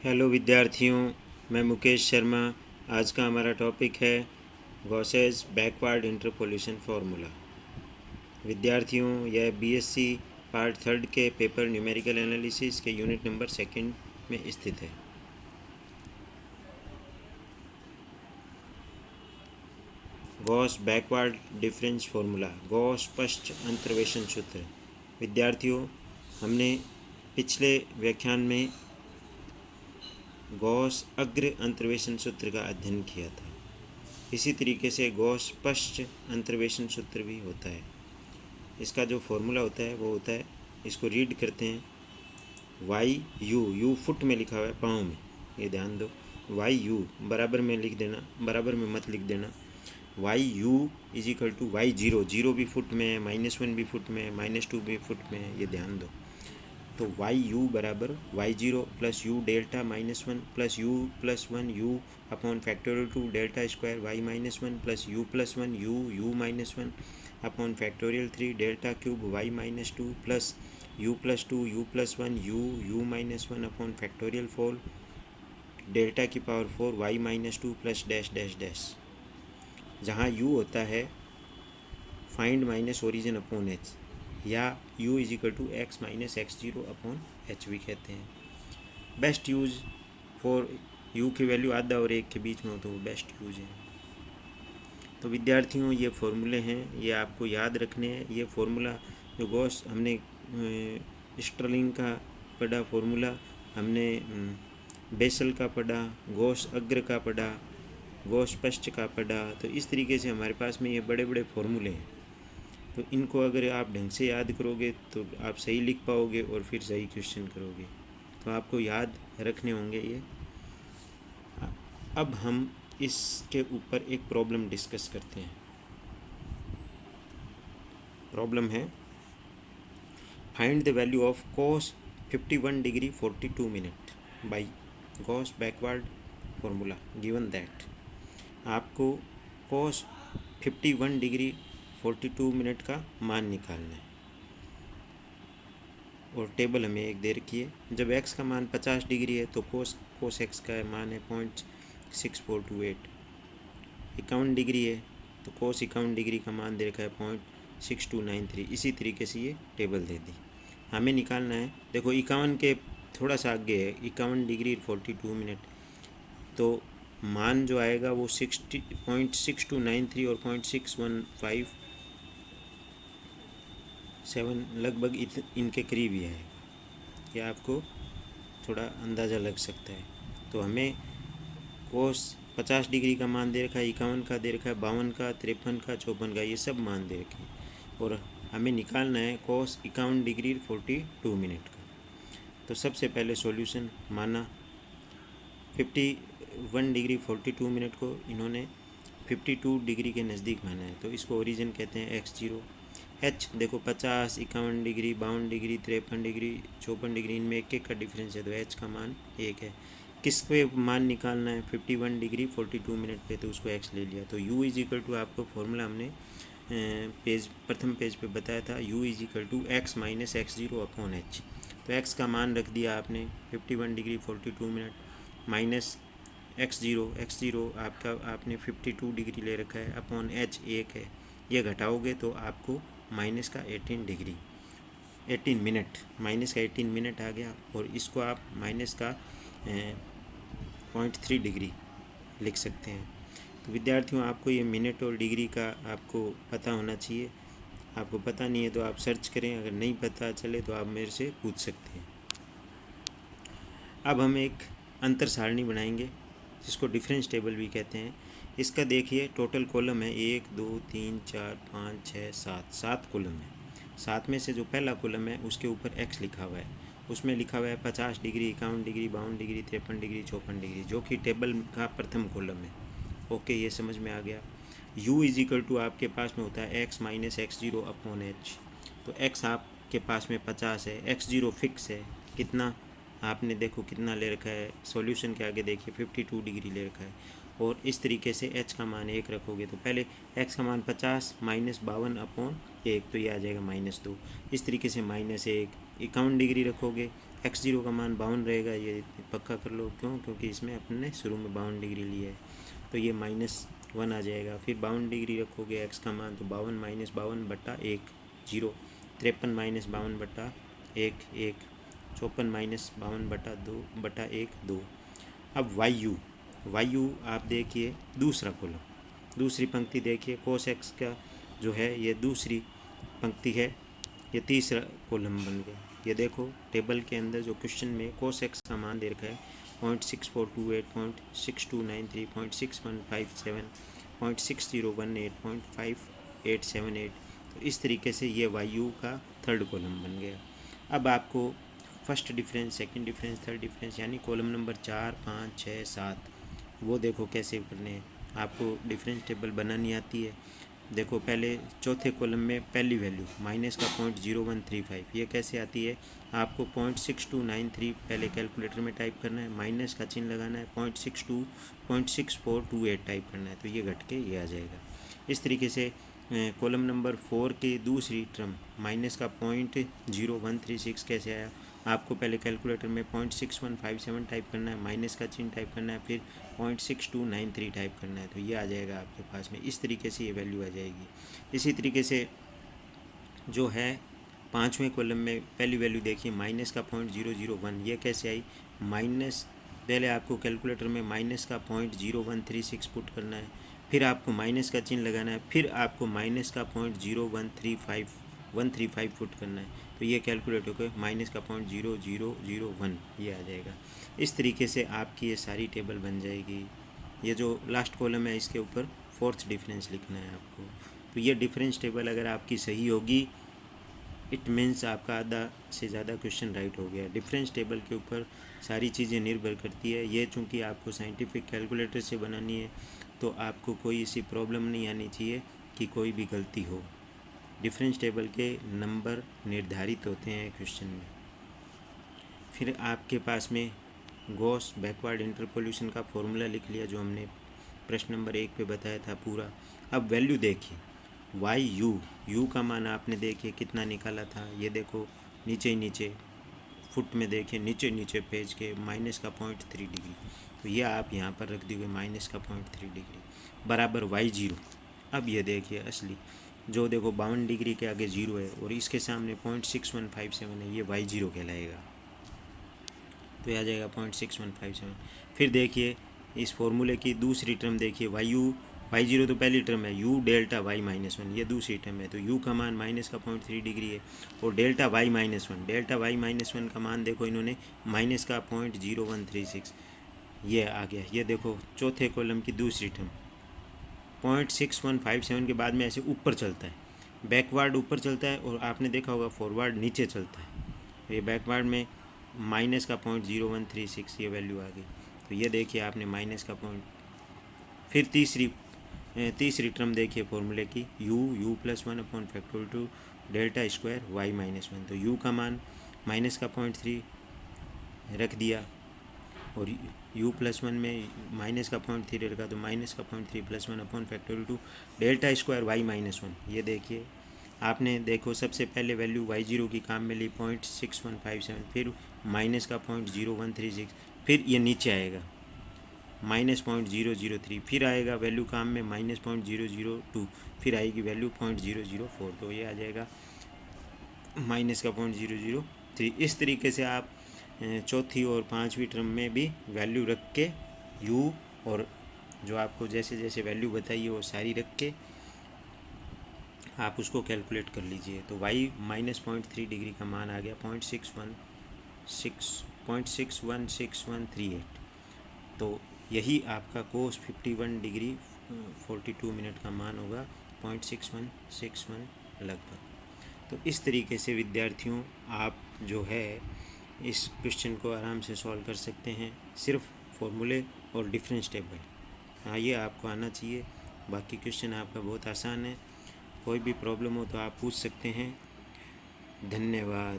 Hello विद्यार्थियों, मैं मुकेश शर्मा। आज का हमारा टॉपिक है गॉसेस बैकवर्ड इंटरपोलेशन फार्मूला। विद्यार्थियों, यह बीएससी पार्ट थर्ड के पेपर न्यूमेरिकल एनालिसिस के यूनिट नंबर सेकंड में स्थित है। Gauss backward difference formula, Gauss पश्च अंतर्वेशन सूत्र। विद्यार्थियों, हमने पिछले व्याख्यान में गॉस अग्र अंतर्वेशन सूत्र का अध्ययन किया था। इसी तरीके से गॉस पश्च अंतर्वेशन सूत्र भी होता है। इसका जो फॉर्मूला होता है वो होता है, इसको रीड करते हैं, वाई यू, यू फुट में लिखा हुआ है, पाँव में, ये ध्यान दो। वाई यू बराबर में लिख देना, बराबर में मत लिख देना। Y u is equal to y zero, zero भी फुट में है, -1 भी फुट में है, -2 भी फुट में है, ये ध्यान दो। तो वाई यू बराबर y zero plus u delta -1 plus u plus 1 u upon factorial two delta square y -1 plus u plus 1 u -1 upon factorial 3 delta cube y -2 plus u plus 2 u plus 1 u -1 upon factorial 4 delta की power 4 y -2 plus dash dash dash. जहाँ u होता है find minus origin upon h, या u is equal to x minus x zero upon h भी कहते हैं। Best use for u की value आधा और एक के बीच में हो तो वो बेस्ट यूज है। तो विद्यार्थियों, ये फॉर्मूले हैं, ये आपको याद रखने हैं। ये फार्मूला जो गॉस हमने स्टर्लिंग का पढ़ा, फार्मूला हमने बेसल का पढ़ा, गॉस अग्र का पढ़ा, गॉस पश्च का पढ़ा। तो इस तरीके से हमारे पास में ये बड़े बड़े फार्मूले हैं। तो इनको अगर आप ढंग से याद करोगे तो आप सही लिख पाओगे और फिर सही क्वेश्चन करोगे। तो आपको याद रखने होंगे ये। अब हम इसके ऊपर एक प्रॉब्लम डिस्कस करते हैं। प्रॉब्लम है, find the value of cos 51 degree 42 minute by Gauss backward formula given that. आपको cos 51 डिग्री 42 मिनट का मान निकालना है और टेबल हमें एक दे रखी है। जब x का मान 50 डिग्री है तो cos x का मान है 0.6428। 51 डिग्री है तो cos 51 डिग्री का मान दे रखा है 0.6293। इसी तरीके से ये टेबल दे दी। हमें निकालना है, देखो 51 के थोड़ा सा आगे है, 51 डिग्री 42 मिनट, तो मान जो आएगा वो 0.6293 और 0.6157 लगभग इनके करीब ही है। यह आपको थोड़ा अंदाज़ा लग सकता है। तो हमें कोस 50 डिग्री का मान दे रखा है, 51 का दे रखा है, 52 का, 53 का, 54 का, ये सब मान दे रखे हैं और हमें निकालना है कोस 51 डिग्री 42 मिनट का। तो सबसे पहले सॉल्यूशन माना 51 डिग्री 42 मिनट को इन्होंने 52 डिग्री के नज़दीक माना है, तो इसको ओरिजिन कहते हैं x0। h देखो 50, 51 डिग्री, 52 डिग्री, 53 डिग्री, 54 डिग्री, इनमें एक एक का डिफरेंस है, तो h का मान 1 है। किस पे मान निकालना है? 51 डिग्री 42 मिनट पे, तो उसको x ले लिया। तो u इज इक्वल टू, आपको फॉर्मूला हमने प्रथम पेज पे बताया था, u is equal to x minus x zero upon h. तो x का मान रख दिया आपने 51 degree 42 minute minus x zero आपका आपने 52 डिग्री ले रखा है, अपॉन h 1 है। ये घटाओगे तो आपको माइनस का 18 मिनट, माइनस का 18 मिनट आ गया, और इसको आप माइनस का 0.3 डिग्री लिख सकते हैं। तो विद्यार्थियों, आपको ये मिनट और डिग्री का आपको पता होना चाहिए। आपको पता नहीं है तो आप सर्च करें, अगर नहीं पता चले तो आप मेरे से पूछ सकते हैं। अब हम एक अंतर सारणी बनाएंगे जिसको डिफरेंस टेबल भी कहते हैं। इसका देखिए टोटल कॉलम है 1 2 3 4 5 6 7 कॉलम है। 7 में से जो पहला कॉलम है उसके ऊपर x लिखा हुआ है, उसमें लिखा हुआ है 50 degree, 51 degree, 52 degree, 53 degree, 54 degree, जो कि टेबल का प्रथम कॉलम है। ओके, ये समझ में आ गया। u इज इक्वल टू आपके पास में होता है x minus x zero upon h. तो x आपके पास में 50 है, एक्स जीरो फिक्स है, कितना आपने देखो कितना ले रखा है, सॉल्यूशन के आगे देखिए 52 डिग्री ले रखा है, और इस तरीके से h का मान 1 रखोगे तो पहले x का मान 50 माइनस 52 अपॉन 1, तो ये आ जाएगा -2। इस तरीके से -1, 51 डिग्री रखोगे, x0 का मान 52 रहेगा, ये पक्का कर लो। क्यों? क्योंकि इसमें अपने ने शुरू में 52 डिग्री लिया है, तो ये -1 आ जाएगा। फिर 52 डिग्री रखोगे x का मान, तो 52 - 52 बटा 1 0, 53 - 52 बटा 1 1, 54 - 52 बटा 2 बटा 1 2। अब वाई आप देखिए दूसरा कॉलम, दूसरी पंक्ति देखिए, कोस एक्स का जो है ये दूसरी पंक्ति है, ये तीसरा कॉलम बन गया। ये देखो टेबल के अंदर जो क्वेश्चन में कोस एक्स का मान दे रखा है 0.6428, 0.6293, 0.6157, 0.6018, 0.5878। तो इस तरीके से ये वायु का थर्ड कॉलम बन गया। अब आपको first difference, second difference, third difference यानी कॉलम नंबर 4 5 6 7 वो देखो कैसे करने हैं। आपको डिफरेंस टेबल बनानी आती है। देखो पहले चौथे कॉलम में पहली वैल्यू माइनस का 0.0135, ये कैसे आती है? आपको 0.6293 पहले कैलकुलेटर में टाइप करना है, माइनस का चिन्ह लगाना है, 0.6428 टाइप करना है, तो ये घट के ये आ जाएगा। इस तरीके से कॉलम नंबर 4 की दूसरी टर्म माइनस का 0.0136 कैसे आया? आपको पहले कैलकुलेटर में 0.6157 टाइप करना है, माइनस का चिन्ह टाइप करना है, फिर 0.6293 टाइप करना है, तो ये आ जाएगा आपके पास में। इस तरीके से ये वैल्यू आ जाएगी। इसी तरीके से जो है पाँचवें कॉलम में पहली वैल्यू देखिए माइनस का 0.001, ये कैसे आई? माइनस पहले आपको कैलकुलेटर में माइनस का 0.0136 पुट करना है, फिर आपको माइनस का चिन्ह लगाना है, फिर आपको माइनस का 0.0135 पुट करना है, तो ये कैलकुलेट होकर माइनस का 0.0001 ये आ जाएगा। इस तरीके से आपकी ये सारी टेबल बन जाएगी। ये जो लास्ट कॉलम है इसके ऊपर फोर्थ डिफरेंस लिखना है आपको। तो ये डिफरेंस टेबल अगर आपकी सही होगी, इट मीन्स आपका आधा से ज़्यादा क्वेश्चन राइट हो गया। डिफरेंस टेबल के ऊपर सारी चीज़ें निर्भर करती है। ये चूँकि आपको साइंटिफिक कैलकुलेटर से बनानी है, तो आपको कोई ऐसी प्रॉब्लम नहीं आनी चाहिए कि कोई भी गलती हो। डिफरेंस टेबल के नंबर निर्धारित होते हैं क्वेश्चन में। फिर आपके पास में गॉस बैकवर्ड इंटरपोल्यूशन का फॉर्मूला लिख लिया, जो हमने प्रश्न नंबर 1 पे बताया था पूरा। अब वैल्यू देखिए, वाई यू का मान आपने देखिए कितना निकाला था, ये देखो नीचे ही नीचे फुट में देखिए, नीचे पेज के माइनस का 0.3 डिग्री, तो ये आप यहाँ पर रख दीजिए माइनस का 0.3 डिग्री बराबर y0। अब ये देखिए असली जो देखो 52 डिग्री के आगे 0 है और इसके सामने 0.6157 है, ये y0 कहलाएगा, तो यह आ जाएगा 0.6157। फिर देखिए इस फॉर्मूले की दूसरी टर्म देखिए, y0 तो पहली टर्म है, u डेल्टा y -1 ये दूसरी टर्म है, तो u का मान माइनस का 0.3 डिग्री है, और डेल्टा y -1 का मान देखो इन्होंने माइनस का 0.0136 ये आ गया। ये देखो चौथे कॉलम की दूसरी टर्म 0.6157 के बाद में ऐसे ऊपर चलता है, बैकवर्ड ऊपर चलता है, और आपने देखा होगा फॉरवर्ड नीचे चलता है। ये बैकवर्ड में माइनस का 0.0136 ये वैल्यू आ गई, तो ये देखिए आपने माइनस का पॉइंट। फिर तीसरी टर्म देखिए फॉर्मूले की, u+1/(2) डेल्टा स्क्वायर y -1, तो u का मान माइनस का 0.3 रख दिया, और u+1 में माइनस का 0.3 रखा, तो माइनस का 0.3 + 1/(2) डेल्टा स्क्वायर y -1। ये देखिए आपने देखो सबसे पहले वैल्यू y0 की काम में ली 0.6157, फिर माइनस का 0.0136, फिर ये नीचे आएगा -0.003, फिर आएगा वैल्यू काम में -0.002, फिर आएगी वैल्यू 0.004, तो ये आ जाएगा माइनस का 0.003। इस तरीके से आप चौथी और पांचवी टर्म में भी वैल्यू रख के u और जो आपको जैसे जैसे वैल्यू बताइए वो सारी रख के आप उसको कैलकुलेट कर लीजिए। तो y -0.3 डिग्री का मान आ गया 0.616138। तो यही आपका कोस 51 डिग्री 42 मिनट का मान होगा 0.6161 लगभग। तो इस तरीके से विद्यार्थियों आप जो है इस क्वेश्चन को आराम से सॉल्व कर सकते हैं, सिर्फ फॉर्मूले और डिफरेंस टेबल हाँ ये आपको आना चाहिए। बाकी क्वेश्चन आपका बहुत आसान है, कोई भी प्रॉब्लम हो तो आप पूछ सकते हैं। धन्यवाद।